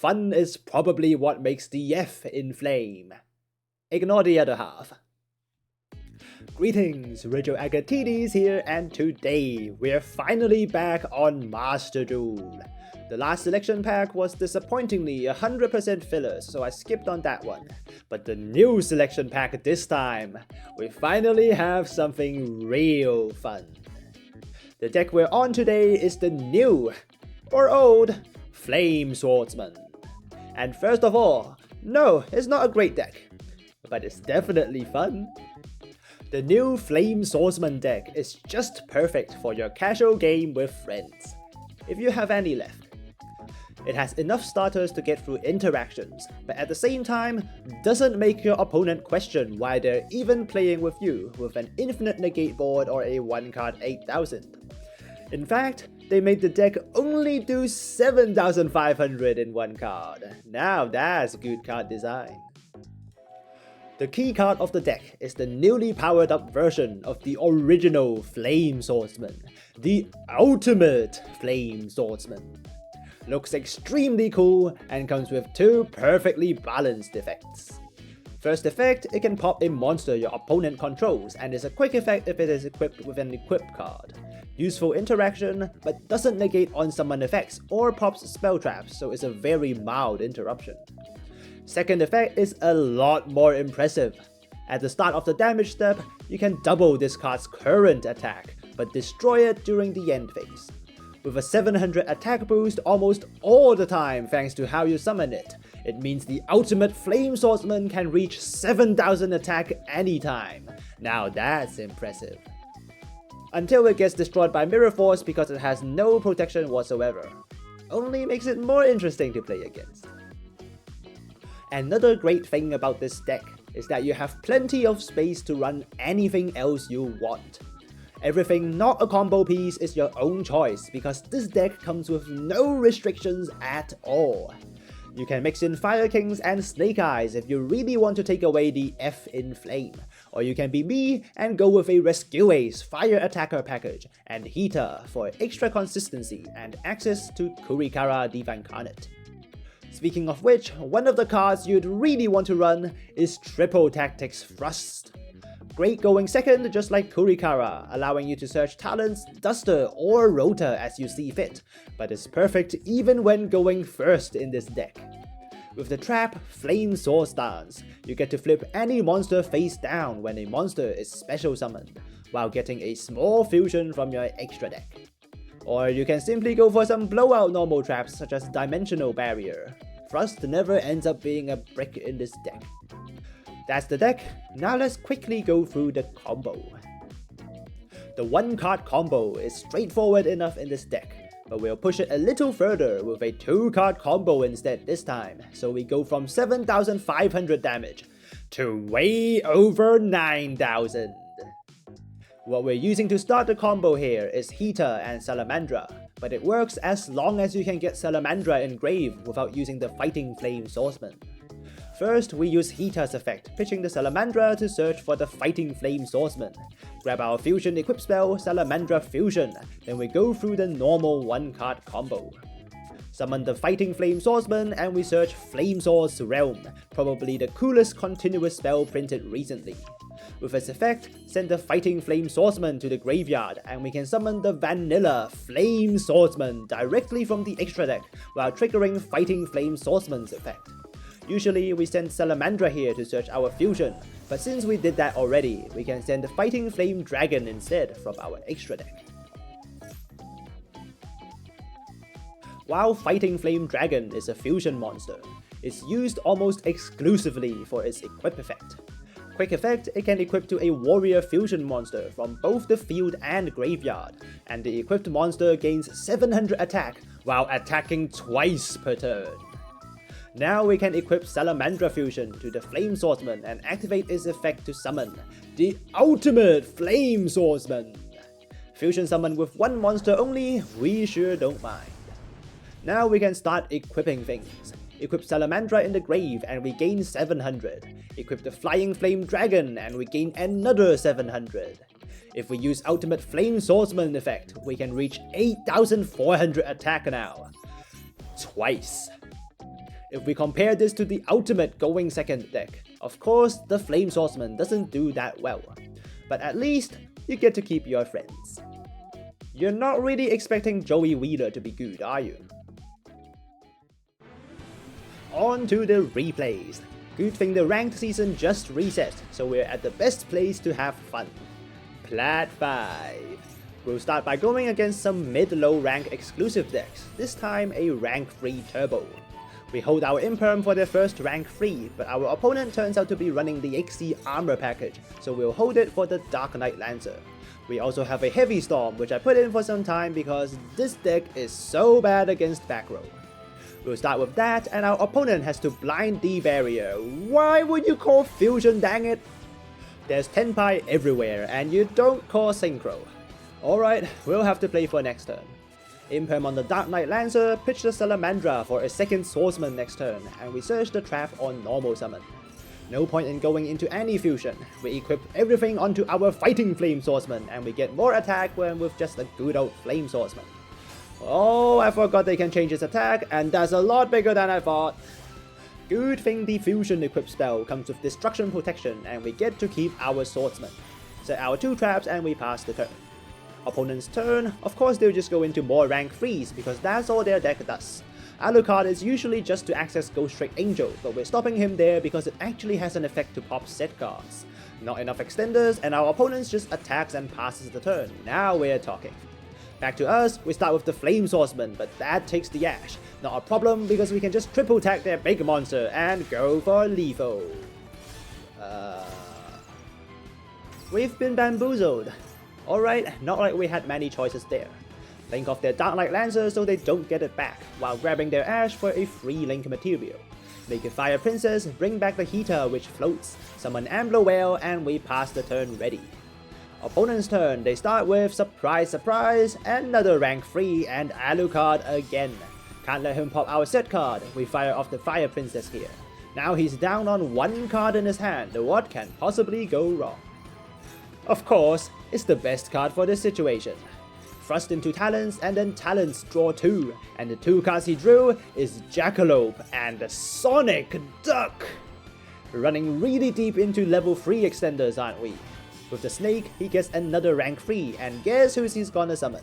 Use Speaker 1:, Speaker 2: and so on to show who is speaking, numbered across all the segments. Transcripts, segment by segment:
Speaker 1: fun is probably what makes the F in Flame. Ignore the other half. Greetings, Rigil Agateiades here, and today we're finally back on Master Duel. The last selection pack was disappointingly 100% fillers, so I skipped on that one. But the new selection pack this time, we finally have something real fun. The deck we're on today is the new, or old, Flame Swordsman. And first of all, no, it's not a great deck, but it's definitely fun. The new Flame Swordsman deck is just perfect for your casual game with friends, if you have any left. It has enough starters to get through interactions, but at the same time, doesn't make your opponent question why they're even playing with you with an infinite negate board or a 1-card 8000. In fact, they made the deck only do 7500 in 1 card. Now that's good card design. The key card of the deck is the newly powered up version of the original Flame Swordsman, the ultimate Flame Swordsman. Looks extremely cool and comes with 2 perfectly balanced effects. First effect, it can pop a monster your opponent controls and is a quick effect if it is equipped with an equip card. Useful interaction, but doesn't negate on summon effects or pops spell traps, so it's a very mild interruption. Second effect is a lot more impressive. At the start of the damage step, you can double this card's current attack, but destroy it during the end phase. With a 700 attack boost almost all the time thanks to how you summon it, it means the ultimate Flame Swordsman can reach 7000 attack anytime. Now that's impressive. Until it gets destroyed by Mirror Force because it has no protection whatsoever. Only makes it more interesting to play against. Another great thing about this deck is that you have plenty of space to run anything else you want. Everything not a combo piece is your own choice because this deck comes with no restrictions at all. You can mix in Fire Kings and Snake Eyes if you really want to take away the F in Flame, or you can be me and go with a Rescue Ace Fire Attacker package and Heater for extra consistency and access to Kurikara Diva Incarnate. Speaking of which, one of the cards you'd really want to run is Triple Tactics Thrust. Great going second just like Kurikara, allowing you to search Talents, Duster or Rota as you see fit, but is perfect even when going first in this deck. With the trap Flame Sword Stance, you get to flip any monster face down when a monster is special summoned, while getting a small fusion from your extra deck. Or you can simply go for some blowout normal traps such as Dimensional Barrier. Thrust never ends up being a brick in this deck. That's the deck, now let's quickly go through the combo. The 1-card combo is straightforward enough in this deck, but we'll push it a little further with a 2-card combo instead this time, so we go from 7500 damage to way over 9000. What we're using to start the combo here is Heater and Salamandra, but it works as long as you can get Salamandra in grave without using the Fighting Flame Swordsman. First, we use Heater's effect, pitching the Salamandra to search for the Fighting Flame Swordsman. Grab our Fusion equip spell, Salamandra Fusion, then we go through the normal 1-card combo. Summon the Fighting Flame Swordsman and we search Flame Sword's Realm, probably the coolest continuous spell printed recently. With its effect, send the Fighting Flame Swordsman to the graveyard and we can summon the vanilla Flame Swordsman directly from the extra deck while triggering Fighting Flame Swordsman's effect. Usually we send Salamandra here to search our fusion, but since we did that already, we can send the Fighting Flame Dragon instead from our extra deck. While Fighting Flame Dragon is a fusion monster, it's used almost exclusively for its equip effect. Quick effect, it can equip to a warrior fusion monster from both the field and graveyard, and the equipped monster gains 700 attack while attacking twice per turn. Now we can equip Salamandra Fusion to the Flame Swordsman and activate its effect to summon the ultimate Flame Swordsman. Fusion summon with 1 monster only, we sure don't mind. Now we can start equipping things. Equip Salamandra in the grave and we gain 700. Equip the Flying Flame Dragon and we gain another 700. If we use Ultimate Flame Swordsman effect, we can reach 8400 attack now. Twice. If we compare this to the ultimate going second deck, of course the Flame Swordsman doesn't do that well, but at least you get to keep your friends. You're not really expecting Joey Wheeler to be good, are you? On to the replays. Good thing the ranked season just reset, so we're at the best place to have fun. Plat 5. We'll start by going against some mid-low rank exclusive decks, this time a rank 3 turbo. We hold our Imperm for their first rank 3, but our opponent turns out to be running the XC armor package, so we'll hold it for the Dark Knight Lancer. We also have a Heavy Storm, which I put in for some time because this deck is so bad against back row. We'll start with that, and our opponent has to blind D barrier. Why would you call fusion, dang it? There's tenpai everywhere, and you don't call synchro. Alright, we'll have to play for next turn. Imperm on the Dark Knight Lancer, pitch the Salamandra for a second Swordsman next turn, and we search the trap on normal summon. No point in going into any fusion. We equip everything onto our fighting Flame Swordsman, and we get more attack when with just a good old Flame Swordsman. Oh, I forgot they can change its attack, and that's a lot bigger than I thought. Good thing the fusion equipped spell comes with destruction protection, and we get to keep our swordsman. Set our 2 traps and we pass the turn. Opponent's turn, of course they'll just go into more rank 3s because that's all their deck does. Alucard is usually just to access Ghost Strike Angel, but we're stopping him there because it actually has an effect to pop set cards. Not enough extenders, and our opponent just attacks and passes the turn. Now we're talking. Back to us, we start with the Flame Swordsman, but that takes the Ash. Not a problem because we can just triple tag their big monster and go for lethal. We've been bamboozled. Alright, not like we had many choices there. Link off their Dark Knight Lancer so they don't get it back, while grabbing their Ash for a free link material. Make a Fire Princess, bring back the Heater which floats, summon Ambler Whale, and we pass the turn ready. Opponent's turn, they start with surprise surprise, another rank 3 and Alucard again. Can't let him pop our set card, we fire off the Fire Princess here. Now he's down on 1 card in his hand, what can possibly go wrong? Of course, it's the best card for this situation. Thrust into Talons, and then Talons draw 2, and the 2 cards he drew is Jackalope and Sonic Duck! Running really deep into level 3 extenders, aren't we? With the snake, he gets another rank 3, and guess who he's gonna summon?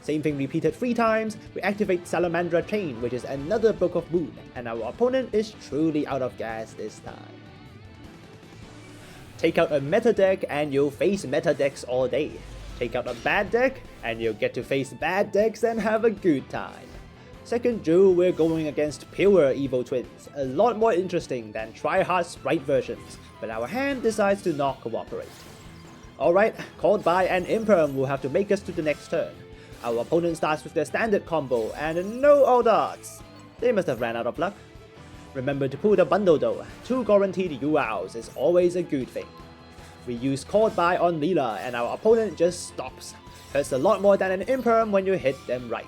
Speaker 1: Same thing repeated 3 times, we activate Salamandra Chain, which is another Book of Moon, and our opponent is truly out of gas this time. Take out a meta deck and you'll face meta decks all day. Take out a bad deck, and you'll get to face bad decks and have a good time. Second duel, we're going against pure Evil Twins, a lot more interesting than try-hard sprite versions, but our hand decides to not cooperate. Alright, called by an Imperm will have to make us to the next turn. Our opponent starts with their standard combo, and no all darts. They must have ran out of luck. Remember to pull the bundle though, 2 guaranteed URs is always a good thing. We use called by on Leela, and our opponent just stops. Hurts a lot more than an Imperm when you hit them right.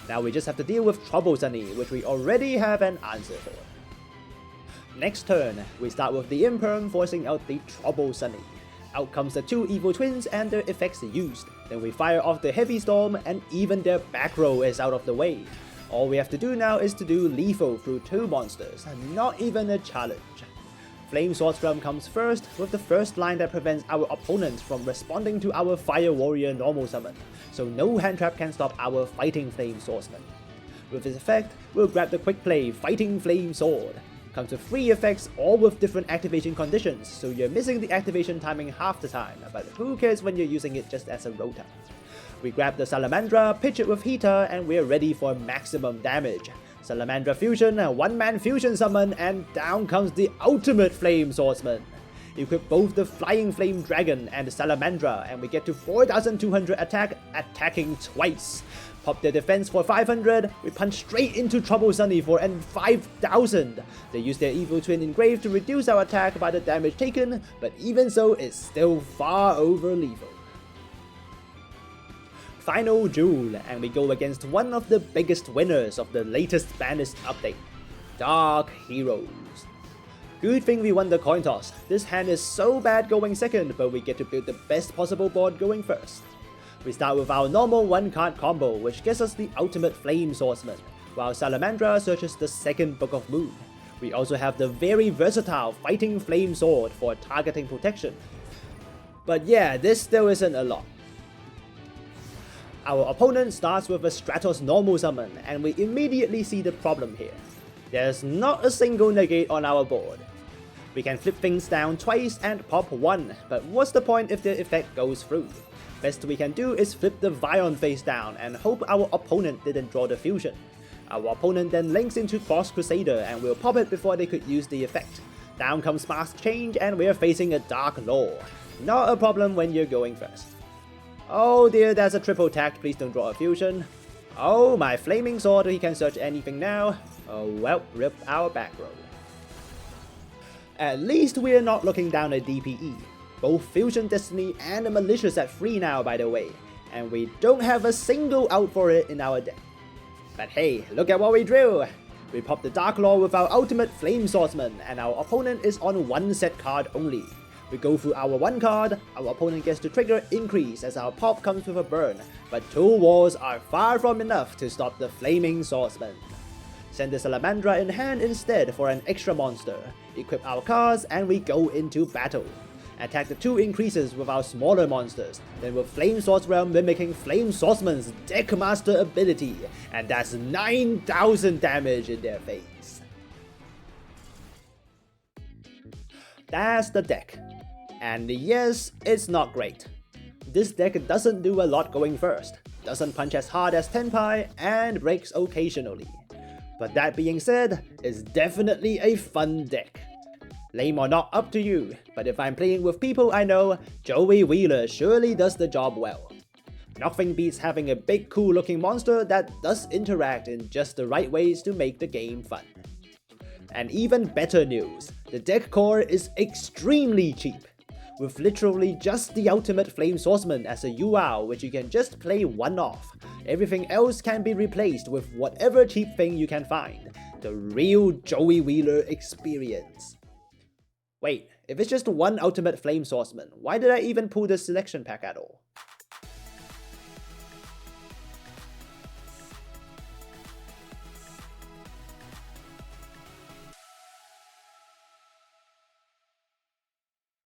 Speaker 1: Now we just have to deal with Trouble Sunny, which we already have an answer for. Next turn, we start with the Imperm forcing out the Trouble Sunny. Out comes the 2 Evil Twins and their effects used. Then we fire off the Heavy Storm, and even their back row is out of the way. All we have to do now is to do lethal through 2 monsters, not even a challenge. Flame Swordsman comes first with the first line that prevents our opponent from responding to our Fire Warrior normal summon, so no hand trap can stop our Fighting Flame Swordsman. With his effect, we'll grab the quick play Fighting Flame Sword. Comes with 3 effects, all with different activation conditions, so you're missing the activation timing half the time, but who cares when you're using it just as a rota. We grab the Salamandra, pitch it with Heater, and we're ready for maximum damage. Salamandra Fusion, 1-man Fusion Summon, and down comes the ultimate Flame Swordsman. Equip both the Flying Flame Dragon and the Salamandra, and we get to 4200 attack, attacking twice. Pop their defense for 500, we punch straight into Trouble Sunny for 5000. They use their Evil Twin Engraved to reduce our attack by the damage taken, but even so, it's still far over lethal. Final duel, and we go against one of the biggest winners of the latest Banished update, Dark Heroes. Good thing we won the coin toss. This hand is so bad going second, but we get to build the best possible board going first. We start with our normal 1-card combo, which gets us the ultimate Flame Swordsman, while Salamandra searches the second Book of Moon. We also have the very versatile Fighting Flame Sword for targeting protection. But yeah, this still isn't a lot. Our opponent starts with a Stratos normal summon, and we immediately see the problem here. There's not a single negate on our board. We can flip things down twice and pop one, but what's the point if the effect goes through? Best we can do is flip the Vion face down and hope our opponent didn't draw the fusion. Our opponent then links into Cross Crusader and will pop it before they could use the effect. Down comes Mask Change and we're facing a Dark Law. Not a problem when you're going first. Oh dear, that's a triple attack, please don't draw a fusion. Oh, my Flaming Sword, he can search anything now. Oh well, rip our back row. At least we're not looking down a DPE. Both Fusion Destiny and a Malicious at 3 now by the way, and we don't have a single out for it in our deck. But hey, look at what we drew! We pop the Dark Law with our ultimate Flame Swordsman, and our opponent is on one set card only. We go through our one card, our opponent gets to trigger Increase as our pop comes with a burn, but 2 walls are far from enough to stop the Flaming Swordsman. Send the Salamandra in hand instead for an extra monster, equip our cards and we go into battle. Attack the 2 increases with our smaller monsters, then with Flame Swords Realm mimicking Flame Swordsman's Deck Master ability, and that's 9,000 damage in their face. That's the deck. And yes, it's not great. This deck doesn't do a lot going first, doesn't punch as hard as Tenpai, and breaks occasionally. But that being said, it's definitely a fun deck. Lame or not, up to you, but if I'm playing with people I know, Joey Wheeler surely does the job well. Nothing beats having a big cool looking monster that does interact in just the right ways to make the game fun. And even better news, the deck core is extremely cheap. With literally just the ultimate Flame Swordsman as a UR which you can just play one off. Everything else can be replaced with whatever cheap thing you can find. The real Joey Wheeler experience. Wait, if it's just one ultimate Flame Swordsman, why did I even pull this selection pack at all?